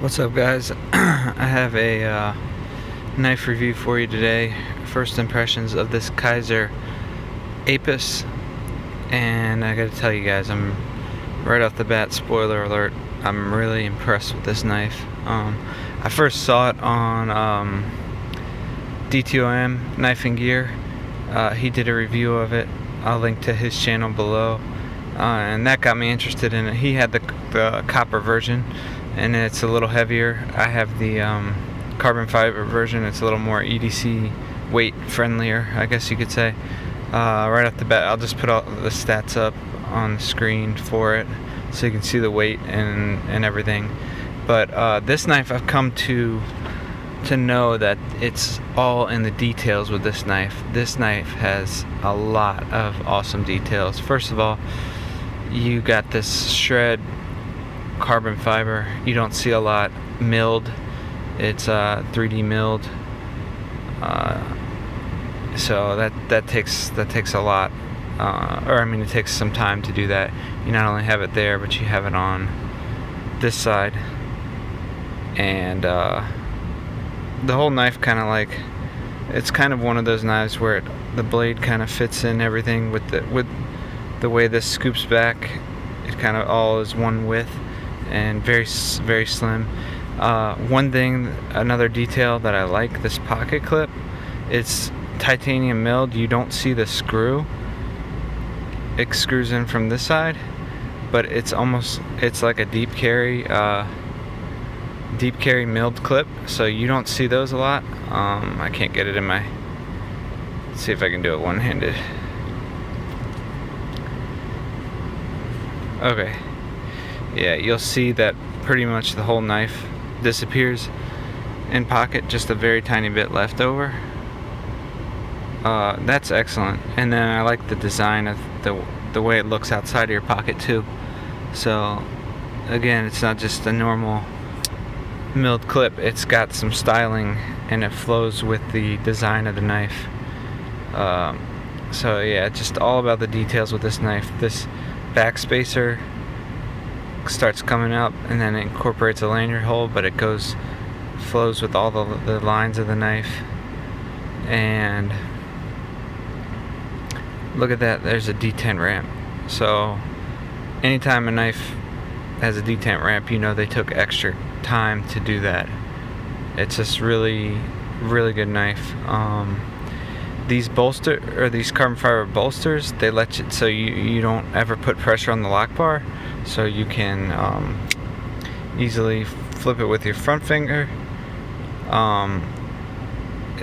What's up, guys? I have a knife review for you today. First impressions of this Kizer Apus, and I gotta tell you guys, I'm right off the bat, spoiler alert, I'm really impressed with this knife. I first saw it on DTOM Knife and Gear. He did a review of it. I'll link to his channel below, and that got me interested in it. He had the copper version, and it's a little heavier. I have the carbon fiber version. It's a little more EDC weight friendlier, I guess you could say. Right off the bat, I'll just put all the stats up on the screen for it so you can see the weight and everything. But this knife, I've come to know that it's all in the details with this knife. This knife has a lot of awesome details. First of all, you got this shred carbon fiber. You don't see a lot milled. It's 3D milled, so that takes a lot, or I mean, it takes some time to do that. You not only have it there, but you have it on this side, and the whole knife kind of like, it's kind of one of those knives where the blade kind of fits in everything with the way this scoops back. It kind of all is one width and very slim. One thing, another detail that I like, this pocket clip, it's titanium milled. You don't see the screw. It screws in from this side, but it's like a deep carry milled clip, so you don't see those a lot. I can't get it in my, let's see if I can do it one-handed. Okay, yeah, you'll see that pretty much the whole knife disappears in pocket, just a very tiny bit left over. That's excellent. And then I like the design of the way it looks outside of your pocket too. So again, it's not just a normal milled clip, it's got some styling and it flows with the design of the knife. So yeah, just all about the details with this knife. This back spacer starts coming up and then it incorporates a lanyard hole, but it flows with all the lines of the knife. And look at that, there's a detent ramp. So anytime a knife has a detent ramp, you know they took extra time to do that. It's just really good knife. These carbon fiber bolsters, they let you, so you don't ever put pressure on the lock bar, so you can easily flip it with your front finger.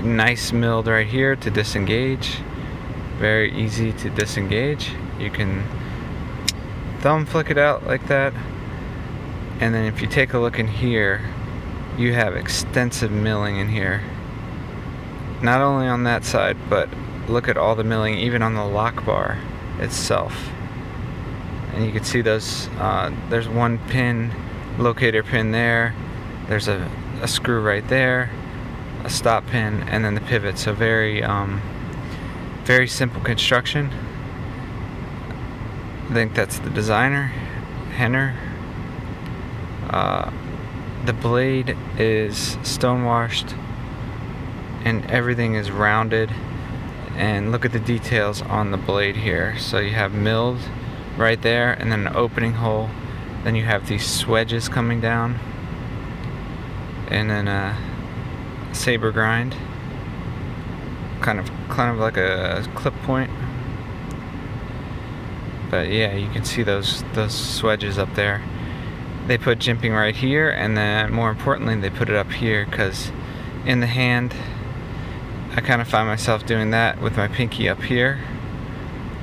Nice milled right here to disengage, very easy to disengage. You can thumb flick it out like that, and then if you take a look in here, you have extensive milling in here. Not only on that side, but look at all the milling even on the lock bar itself. And you can see those, there's one pin, locator pin there, there's a screw right there, a stop pin, and then the pivot. So very simple construction. I think that's the designer, Henner. The blade is stone washed and everything is rounded, and look at the details on the blade here. So you have milled right there and then an opening hole, then you have these swedges coming down, and then a saber grind, kind of like a clip point. But yeah, you can see those swedges up there. They put jimping right here, and then more importantly they put it up here, because in the hand I kind of find myself doing that with my pinky up here,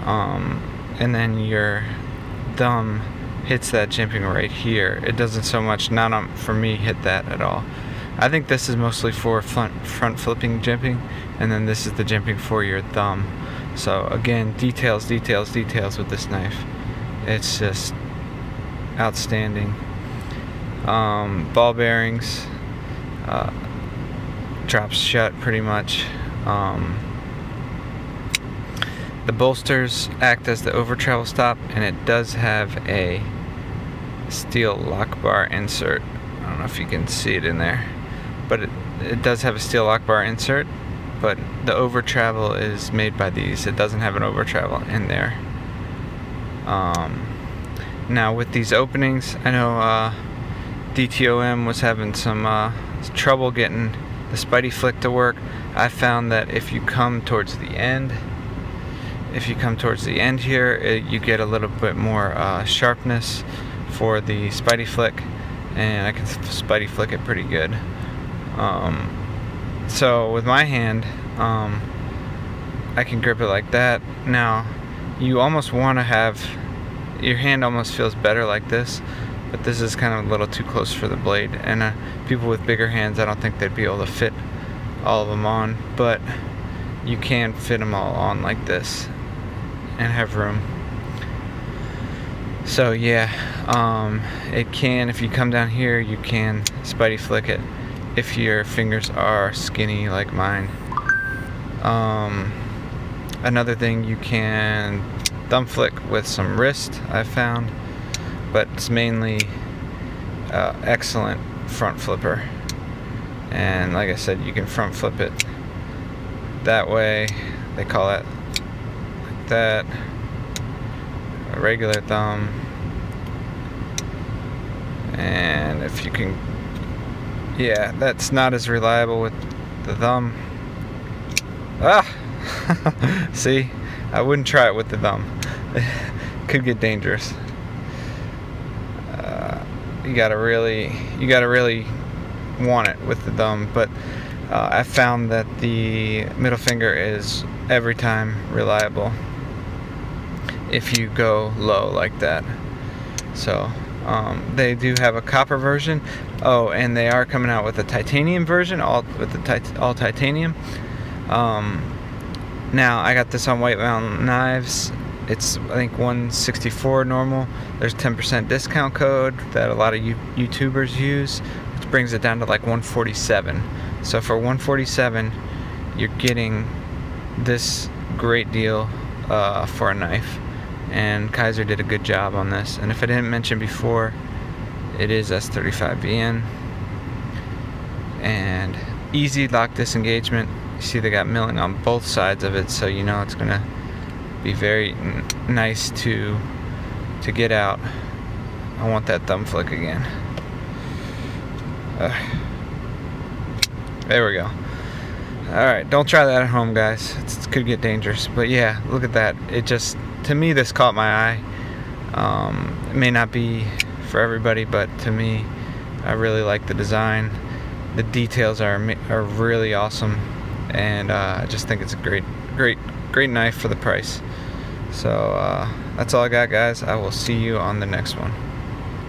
and then your thumb hits that jimping right here. It doesn't so much, not for me, hit that at all. I think this is mostly for front flipping jimping, and then this is the jimping for your thumb. So again, details with this knife. It's just outstanding. Ball bearings, drops shut pretty much. The bolsters act as the over travel stop, and it does have a steel lock bar insert I don't know if you can see it in there, but it does have a steel lock bar insert, but the over travel is made by these. It doesn't have an over travel in there. Now with these openings, I know DTOM was having some trouble getting the Spidey flick to work. I found that if you come towards the end, here, you get a little bit more sharpness for the Spidey flick, and I can Spidey flick it pretty good. So with my hand, I can grip it like that. Now, you almost want to have your hand almost feels better like this, but this is kind of a little too close for the blade, and people with bigger hands, I don't think they'd be able to fit all of them on, but you can fit them all on like this and have room. So yeah, it can, if you come down here, you can Spidey flick it if your fingers are skinny like mine. Another thing, you can thumb flick with some wrist, I've found, but it's mainly excellent front flipper. And like I said, you can front flip it that way. They call it like that, a regular thumb. And if you can, yeah, that's not as reliable with the thumb. See, I wouldn't try it with the thumb. It could get dangerous. You gotta really want it with the thumb, but I found that the middle finger is every time reliable if you go low like that. So they do have a copper version. Oh, and they are coming out with a titanium version, all titanium. Now I got this on White Mountain Knives. It's, I think, $164 normal. There's a 10% discount code that a lot of YouTubers use, which brings it down to like $147. So for $147, you're getting this great deal for a knife. And Kizer did a good job on this. And if I didn't mention before, it is S35VN. And easy lock disengagement. You see they got milling on both sides of it, so you know it's gonna be very nice to get out. I want that thumb flick again. There we go. Alright, don't try that at home, guys. It could get dangerous. But yeah, look at that. It just, to me, this caught my eye. It may not be for everybody, but to me, I really like the design. The details are really awesome, and I just think it's a great knife for the price. So that's all I got, guys. I will see you on the next one.